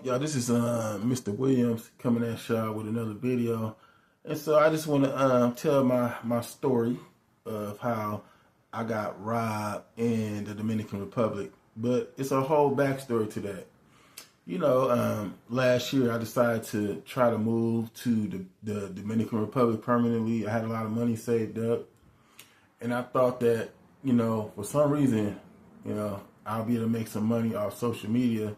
Y'all, this is Mr. Williams coming at y'all with another video. And so I just want to tell my story of how I got robbed in the Dominican Republic. But it's a whole backstory to that. Last year I decided to try to move to the Dominican Republic permanently. I had a lot of money saved up. And I thought that, for some reason, I'll be able to make some money off social media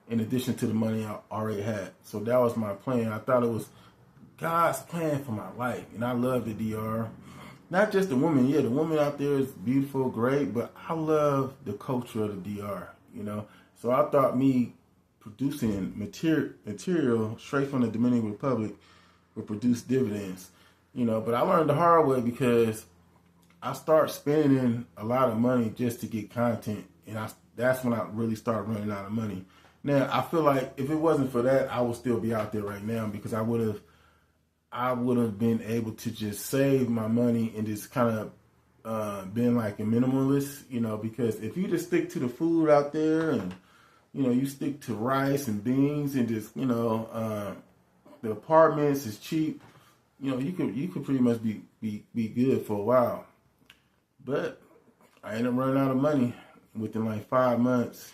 in addition to the money I already had. So that was my plan. I thought it was God's plan for my life. And I love the DR. Not just the woman. Yeah, the woman out there is beautiful, great, but I love the culture of the DR. So I thought me producing material straight from the Dominican Republic would produce dividends. But I learned the hard way because I started spending a lot of money just to get content, and that's when I really started running out of money. Now I feel like if it wasn't for that, I would still be out there right now because I would have been able to just save my money and just kind of been like a minimalist, because if you just stick to the food out there and you stick to rice and beans and just the apartments is cheap, you could pretty much be good for a while. But I ended up running out of money. Within like 5 months,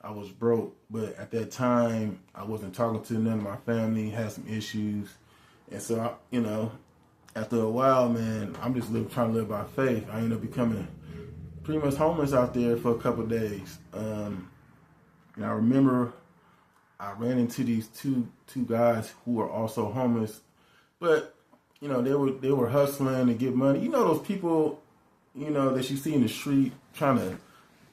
I was broke. But at that time, I wasn't talking to none of my family, had some issues. And so, after a while, man, I'm just trying to live by faith. I ended up becoming pretty much homeless out there for a couple of days. And I remember I ran into these two guys who were also homeless. But, they were hustling to get money. Those people that you see in the street trying to,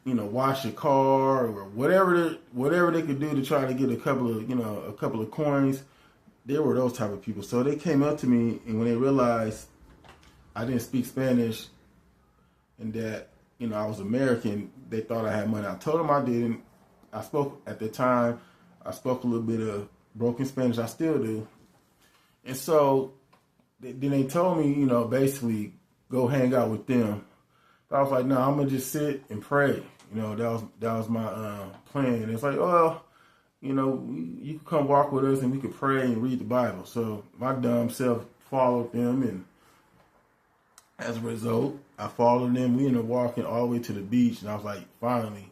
wash a car or whatever they could do to try to get a couple of coins. They were those type of people. So they came up to me, and when they realized I didn't speak Spanish and that, I was American, they thought I had money. I told them I didn't. I spoke at the time. I spoke a little bit of broken Spanish. I still do. And so then they told me, basically go hang out with them. I was like, no, I'm gonna just sit and pray. That was my plan. And it's like, well, you can come walk with us and we could pray and read the Bible. So my dumb self followed them, and as a result, I followed them. We ended up walking all the way to the beach, and I was like, finally.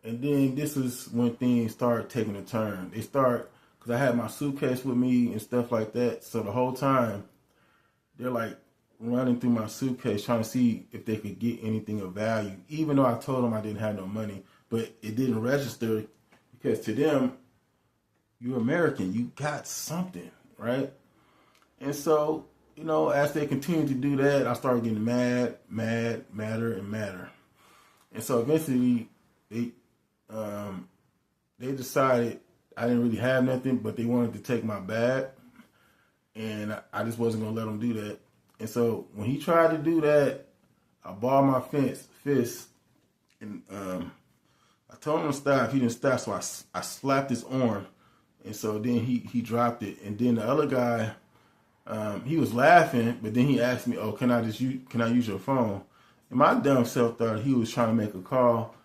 And then this is when things started taking a turn. They start because I had my suitcase with me and stuff like that. So the whole time, they're like running through my suitcase trying to see if they could get anything of value, even though I told them I didn't have no money. But it didn't register because to them, you're American, you got something, right? And so, as they continued to do that, I started getting madder and madder. And so eventually they decided I didn't really have nothing, but they wanted to take my bag, and I just wasn't gonna let them do that. And so when he tried to do that, I balled my fist, and I told him to stop. He didn't stop, so I slapped his arm, and so then he dropped it. And then the other guy, he was laughing, but then he asked me, "Oh, can I use your phone?" And my dumb self thought he was trying to make a call.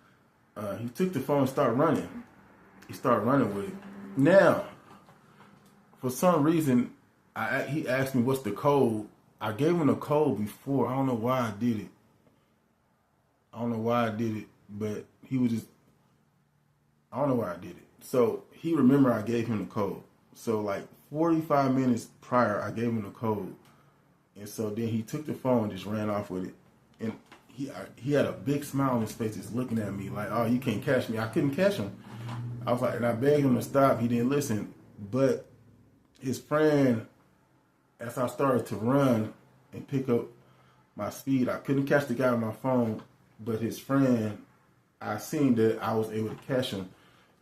He took the phone and started running. He started running with it. Now, for some reason, he asked me what's the code. I gave him the code before. I don't know why I did it. But he was just, I don't know why I did it. So he remembered I gave him the code. So like 45 minutes prior, I gave him the code. And so then he took the phone and just ran off with it. And he had a big smile on his face just looking at me like, oh, you can't catch me. I couldn't catch him. I was like, and I begged him to stop. He didn't listen. But his friend, as I started to run and pick up my speed, I couldn't catch the guy on my phone, but his friend, I seen that I was able to catch him.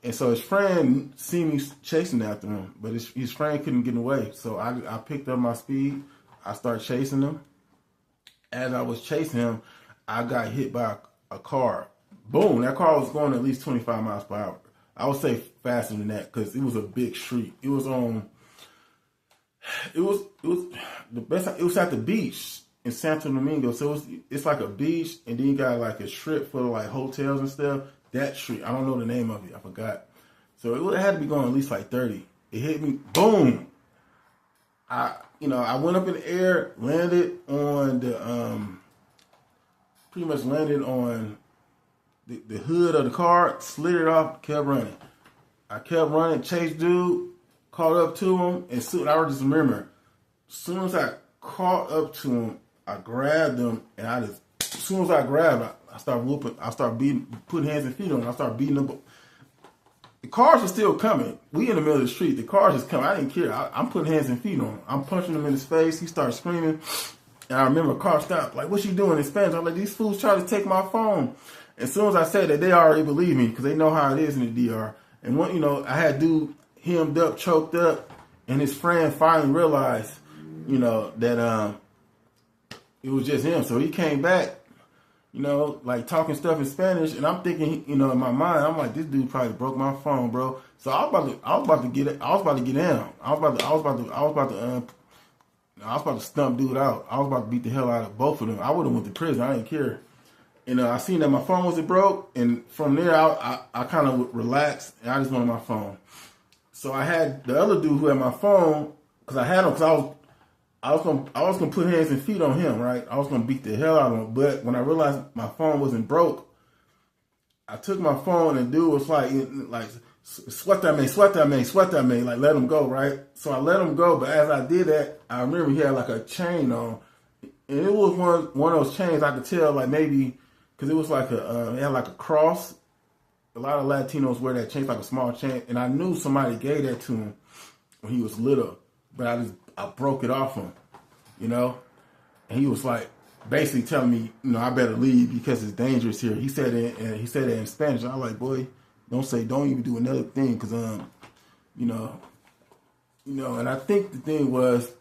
And so his friend seen me chasing after him, but his friend couldn't get away. So I picked up my speed. I started chasing him. As I was chasing him, I got hit by a car. Boom, that car was going at least 25 miles per hour. I would say faster than that because it was a big street. It was the best. It was at the beach in Santo Domingo, so it's like a beach, and then you got like a strip full of like hotels and stuff. That street, I don't know the name of it, I forgot. So it had to be going at least like 30. It hit me, boom. I went up in the air, landed on pretty much landed on the hood of the car, slid it off, kept running. I kept running, chased dude, caught up to him, and soon I just remember, as soon as I caught up to him, I grabbed him, and as soon as I grabbed him, I started whooping, I started beating, putting hands and feet on him, I started beating him. The cars are still coming. We in the middle of the street. The cars is coming. I didn't care. I'm putting hands and feet on him. I'm punching him in his face. He started screaming. And I remember a car stopped. Like, what you doing in Spanish? I'm like, these fools trying to take my phone. As soon as I said that, they already believe me because they know how it is in the DR. And when, I had dude hemmed up, choked up, and his friend finally realized, that it was just him. So he came back, like talking stuff in Spanish, and I'm thinking, in my mind, I'm like, this dude probably broke my phone, bro. So I was about to get down. I was about to stump dude out. I was about to beat the hell out of both of them. I would have went to prison. I didn't care. And I seen that my phone wasn't broke, and from there I kind of relaxed, and I just wanted my phone. So I had the other dude who had my phone because I had him because I was gonna put hands and feet on him, right? I was gonna beat the hell out of him. But when I realized my phone wasn't broke, I took my phone and dude was like sweat that man, like let him go, right? So I let him go, but as I did that, I remember he had like a chain on, and it was one of those chains I could tell like maybe because it was like it had like a cross. A lot of Latinos wear that chain, like a small chain, and I knew somebody gave that to him when he was little, but I broke it off him, and he was like basically telling me, I better leave because it's dangerous here. He said it in Spanish. I was like, boy, don't even do another thing because and I think the thing was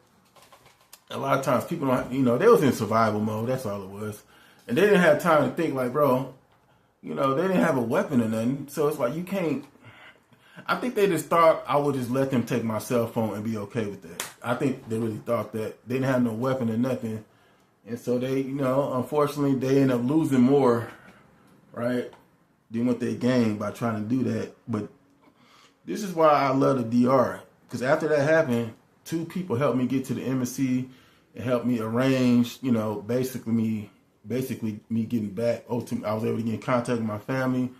a lot of times people don't, they was in survival mode. That's all it was, and they didn't have time to think like, bro, they didn't have a weapon or nothing. So it's like you can't. I think they just thought I would just let them take my cell phone and be okay with that. I think they really thought that. They didn't have no weapon or nothing. And so they, unfortunately, they end up losing more, right, than what they gained by trying to do that. But this is why I love the DR. Because after that happened, 2 people helped me get to the embassy and helped me arrange, basically me getting back. I was able to get in contact with my family.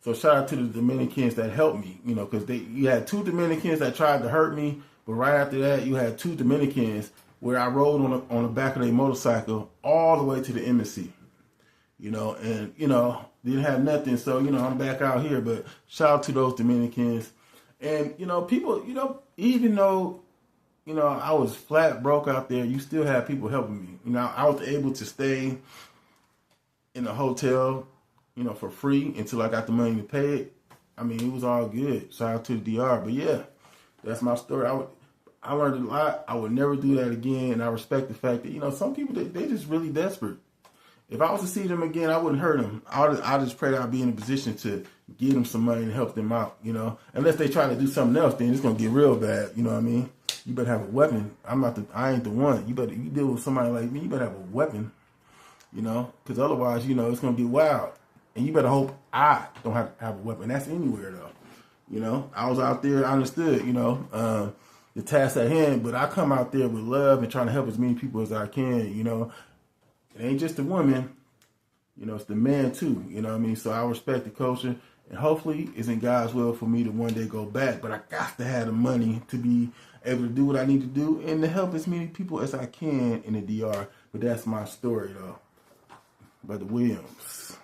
So shout out to the Dominicans that helped me, because you had 2 Dominicans that tried to hurt me, but right after that you had 2 Dominicans where I rode on the back of their motorcycle all the way to the embassy, and didn't have nothing. So I'm back out here, but shout out to those Dominicans, and people, even though I was flat broke out there, you still have people helping me. I was able to stay in a hotel, for free until I got the money to pay it. I mean, it was all good. Shout out to the DR. But yeah, that's my story. I learned a lot. I would never do that again. And I respect the fact that, some people, they just really desperate. If I was to see them again, I wouldn't hurt them. I just pray that I'd be in a position to give them some money and help them out, Unless they try to do something else, then it's going to get real bad. You know what I mean? You better have a weapon. I ain't the one. You deal with somebody like me, you better have a weapon, because otherwise, it's going to get wild. And you better hope I don't have to have a weapon. That's anywhere, though. I was out there, I understood, the task at hand, but I come out there with love and trying to help as many people as I can, It ain't just the women, it's the man, too, So I respect the culture, and hopefully it's in God's will for me to one day go back. But I got to have the money to be able to do what I need to do and to help as many people as I can in the DR. But that's my story, though. Brother Williams.